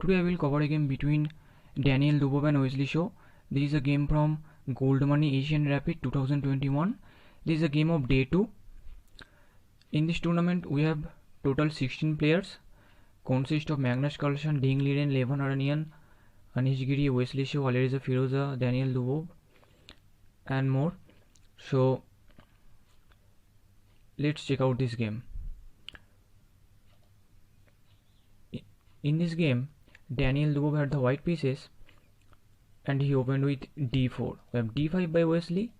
Today I will cover a game between Daniel Dubov and Wesley Shaw. This is a game from Gold Money Asian Rapid 2021. This is a game of day 2. In this tournament we have total 16 players, consist of Magnus Carlsen, Ding Liren, Levan Aranian, Anish Giri, Wesley Shaw, Alireza Firoza, Daniel Dubov and more. So let's check out this game. In this game Daniel Dubov had the white pieces and he opened with d4. We have d5 by Wesley,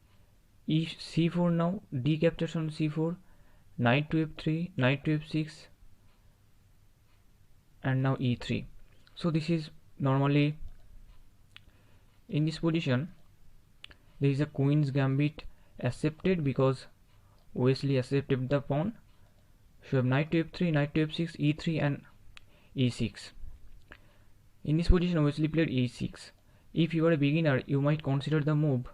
c4 now, d captures on c4, knight to f3, knight to f6 and now e3. So this is normally in this position there is a queen's gambit accepted because Wesley accepted the pawn. So we have knight to f3, knight to f6, e3 and e6. In this position Wesley played e6. If you are a beginner you might consider the move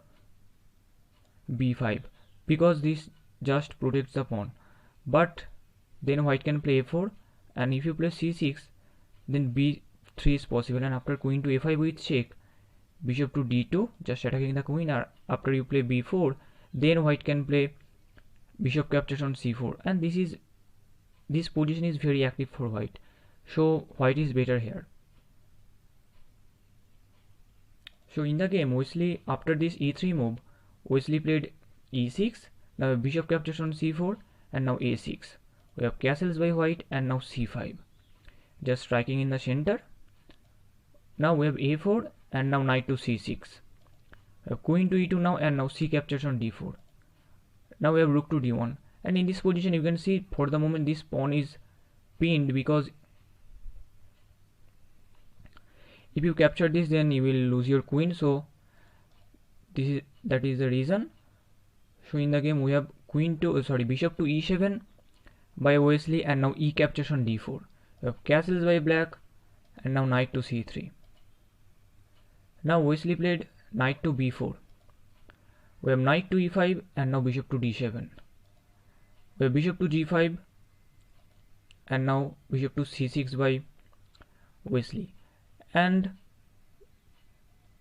b5 because this just protects the pawn, but then white can play a4, and if you play c6 then b3 is possible, and after queen to a5 with check, bishop to d2 just attacking the queen, or after you play b4 then white can play bishop captures on c4, and this position is very active for white, so white is better here. So in the game Wesley, after this e3 move, Wesley played e6, now bishop captures on c4 and now a6. We have castles by white and now c5, just striking in the center. Now we have a4 and now knight to c6. We have queen to e2 now, and now c captures on d4. Now we have rook to d1, and in this position you can see for the moment this pawn is pinned because if you capture this then you will lose your queen, so that is the reason. So in the game we have bishop to e7 by Wesley and now e captures on d4. We have castles by black and now knight to c3. Now Wesley played knight to b4. We have knight to e5 and now bishop to d7. We have bishop to g5 and now bishop to c6 by Wesley, and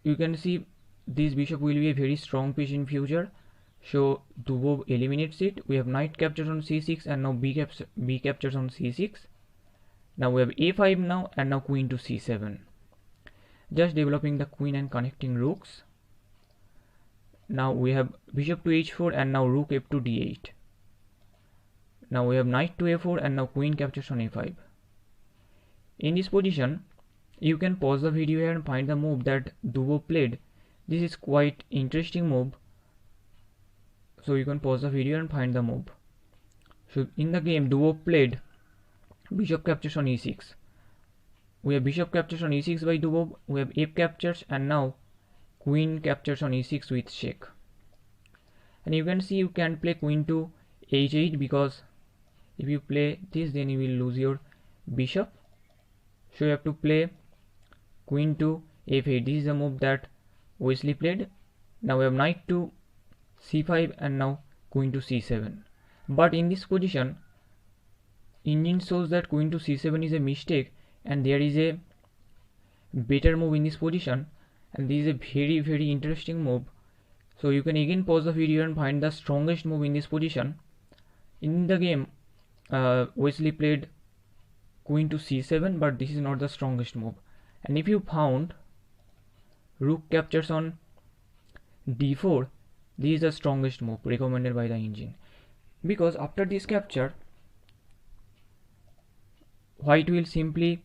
you can see this bishop will be a very strong piece in future, so Dubov eliminates it. We have knight captures on c6 and now b captures on c6. Now we have a5 now, and now queen to c7, just developing the queen and connecting rooks. Now we have bishop to h4 and now rook f to d8. Now we have knight to a4 and now queen captures on a5. In this position you can pause the video here and find the move that Dubov played. This is quite interesting move, so you can pause the video and find the move. So in the game Dubov played bishop captures on e6. We have bishop captures on e6 by Dubov. We have f captures and now queen captures on e6 with check. And you can see you can play queen to h8 because if you play this then you will lose your bishop. So you have to play queen to f8. This is the move that Wesley played. Now we have knight to c5 and now queen to c7. But in this position engine shows that queen to c7 is a mistake and there is a better move in this position, and this is a very interesting move. So you can again pause the video and find the strongest move in this position. In the game Wesley played queen to c7, but this is not the strongest move. And if you found rook captures on d4, this is the strongest move recommended by the engine, because after this capture white will simply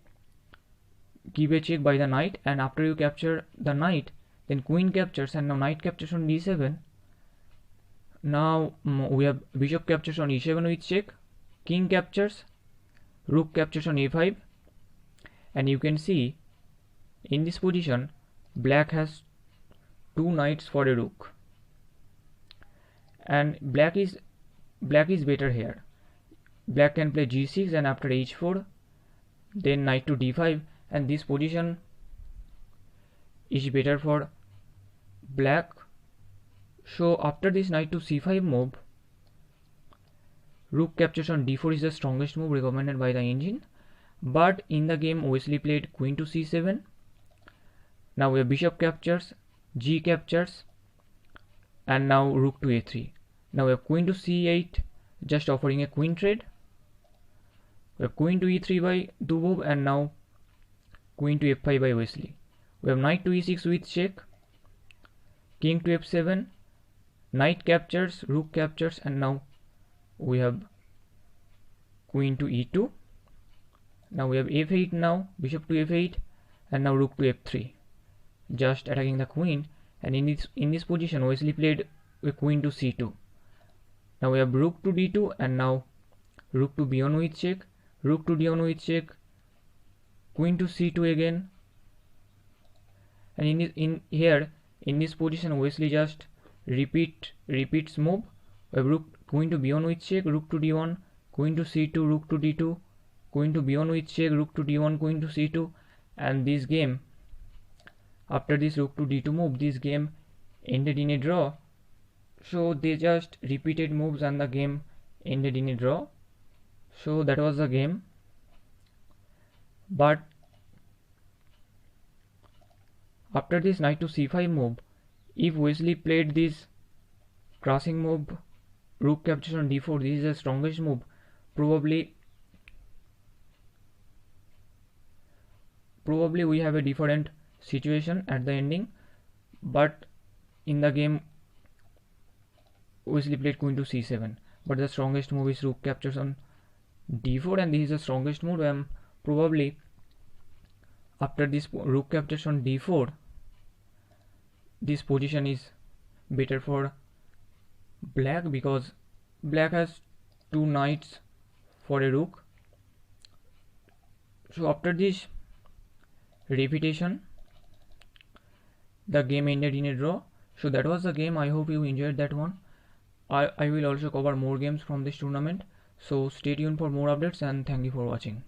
give a check by the knight, and after you capture the knight then queen captures and now knight captures on d7. Now we have bishop captures on e7 with check, king captures, rook captures on a5, and you can see in this position black has two knights for a rook, and black is better here. Black can play g6 and after h4 then knight to d5, and this position is better for black. So after this knight to c5 move, rook captures on d4 is the strongest move recommended by the engine, but in the game Wesley played queen to c7. Now we have bishop captures, g captures, and now rook to a3. Now we have queen to c8, just offering a queen trade. We have queen to e3 by Dubov, and now queen to f5 by Wesley. We have knight to e6 with check, king to f7, knight captures, rook captures, and now we have queen to e2. Now we have f8, now bishop to f8, and now rook to f3, just attacking the queen. And in this position Wesley played a queen to c2. Now we have rook to d2, and now rook to b1 with check, rook to d1 with check, queen to c2 again. And in this position Wesley just repeats move. We have queen to b1 with check, rook to d1, queen to c2, rook to d2, queen to b1 with check, rook to d1, queen to c2. And this game, after this rook to d2 move, this game ended in a draw. So they just repeated moves and the game ended in a draw. So that was the game. But after this knight to c5 move, if Wesley played this crossing move, rook captures on d4, this is the strongest move. Probably we have a different situation at the ending, but in the game Wesley played queen to c7, but the strongest move is rook captures on d4, and this is the strongest move. Probably after this rook captures on d4, this position is better for black, because black has two knights for a rook. So after this repetition, the game ended in a draw. So that was the game. I hope you enjoyed that one. I will also cover more games from this tournament, so stay tuned for more updates, and thank you for watching.